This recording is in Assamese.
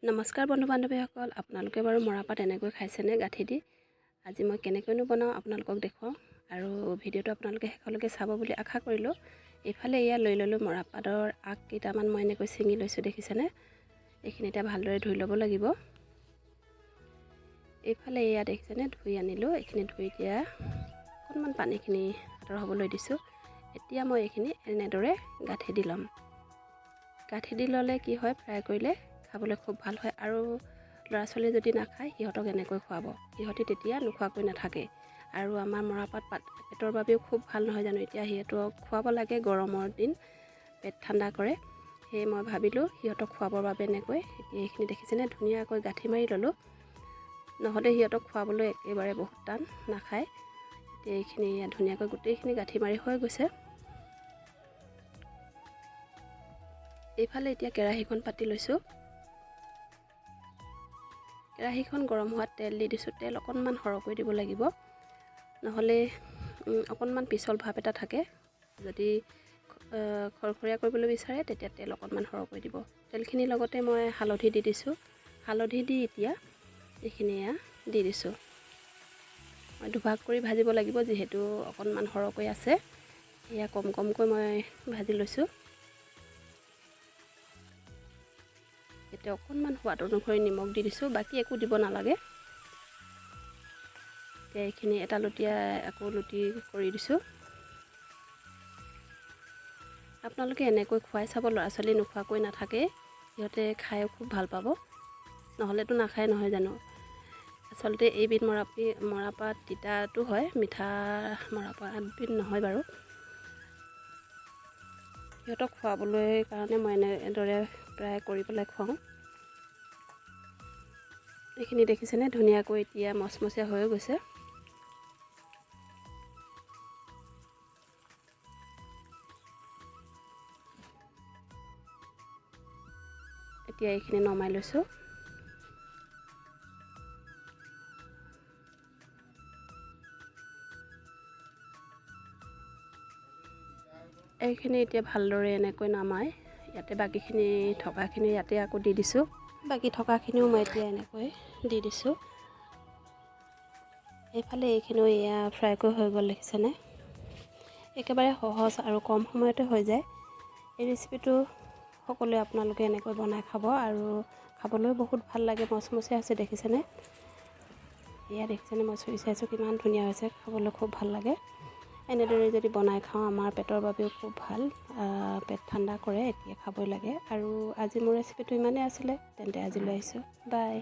নমস্কাৰ বন্ধু বান্ধৱীসকল, আপোনালোকে বাৰু মৰাপাট এনেকৈ খাইছেনে গাঁঠি দি? আজি মই কেনেকৈনো বনাওঁ আপোনালোকক দেখুৱাওঁ আৰু ভিডিঅ'টো আপোনালোকে শেষলৈকে চাব বুলি আশা কৰিলোঁ। এইফালে এয়া লৈ ল'লোঁ মৰাপাটৰ আগ কেইটামান মই এনেকৈ ছিঙি লৈছোঁ, দেখিছেনে? এইখিনি এতিয়া ভালদৰে ধুই ল'ব লাগিব। এইফালে এয়া দেখিছেনে, ধুই আনিলোঁ। এইখিনি ধুই এতিয়া অকণমান পানীখিনি আঁতৰ হ'বলৈ দিছোঁ। এতিয়া মই এইখিনি এনেদৰে গাঁঠি দি ল'ম। গাঁঠি দি ল'লে কি হয়, ফ্ৰাই কৰিলে খাবলৈ খুব ভাল হয় আৰু ল'ৰা ছোৱালীয়ে যদি নাখায় সিহঁতক এনেকৈ খুৱাব, সিহঁতে তেতিয়া নোখোৱাকৈ নাথাকে। আৰু আমাৰ মৰাপাট পেটৰ বাবেও খুব ভাল নহয় জানো? এতিয়া সিহঁতক খুৱাব লাগে, গৰমৰ দিন পেট ঠাণ্ডা কৰে। সেয়ে মই ভাবিলোঁ সিহঁতক খুৱাবৰ বাবে এনেকৈ এতিয়া এইখিনি দেখিছেনে ধুনীয়াকৈ গাঁঠি মাৰি ল'লোঁ, নহ'লে সিহঁতক খুৱাবলৈ একেবাৰে বহুত টান, নাখায়। এতিয়া এইখিনি ধুনীয়াকৈ গোটেইখিনি গাঁঠি মাৰি হৈ গৈছে। এইফালে এতিয়া কেৰাহীখন পাতি লৈছোঁ। কেৰাহীখন গৰম হোৱাত তেল দি দিছোঁ। তেল অকণমান সৰহকৈ দিব লাগিব, নহ'লে অকণমান পিছল ভাৱ এটা থাকে। যদি খৰখৰীয়া কৰিবলৈ বিচাৰে তেতিয়া তেল অকণমান সৰহকৈ দিব। তেলখিনিৰ লগতে মই হালধি দি দিছোঁ। হালধি দি এতিয়া এইখিনি দি দিছোঁ। মই দুভাগ কৰি ভাজিব লাগিব, যিহেতু অকণমান সৰহকৈ আছে। এয়া কম কমকৈ মই ভাজি লৈছোঁ। এতিয়া অকণমান সোৱাদ অনুসৰি নিমখ দি দিছোঁ, বাকী একো দিব নালাগে। এতিয়া এইখিনি এটা লুটিয়াই আকৌ লুটি কৰি দিছোঁ। আপোনালোকে এনেকৈ খুৱাই চাব, ল'ৰা ছোৱালী নোখোৱাকৈ নাথাকে, সিহঁতে খায়ো খুব ভাল পাব, নহ'লেতো নাখায় নহয় জানো? আচলতে এইবিধ মৰাপাট তিতাটো হয়, মিঠা মৰাপাটবিধ নহয় বাৰু। সিহঁতক খুৱাবলৈ কাৰণে মই এনেদৰে প্ৰায় কৰি পেলাই খুৱাওঁ। এইখিনি দেখিছেনে ধুনীয়াকৈ এতিয়া মচমচীয়া হৈ গৈছে। এতিয়া এইখিনি নমাই লৈছোঁ। এইখিনি এতিয়া ভালদৰে এনেকৈ নমাই ইয়াতে বাকীখিনি থকাখিনি ইয়াতে আকৌ দি দিছোঁ। বাকী থকাখিনিও মই এতিয়া এনেকৈ দি দিছোঁ। এইফালে এইখিনিও এয়া ফ্ৰাইকৈ হৈ গ'ল, দেখিছেনে? একেবাৰে সহজ আৰু কম সময়তে হৈ যায়। এই ৰেচিপিটো সকলোৱে আপোনালোকে এনেকৈ বনাই খাব আৰু খাবলৈও বহুত ভাল লাগে, মচমচীয়া হৈছে, দেখিছেনে? এয়া দেখিছেনে, মই চুই চাইছোঁ কিমান ধুনীয়া হৈছে, খাবলৈ খুব ভাল লাগে। এনেদৰে যদি বনাই খাওঁ আমাৰ পেটৰ বাবেও খুব ভাল, পেট ঠাণ্ডা কৰে, এতিয়া খাবই লাগে। আৰু আজি মোৰ ৰেচিপিটো ইমানেই আছিলে, তেন্তে আজিলৈ আহিছোঁ, বাই।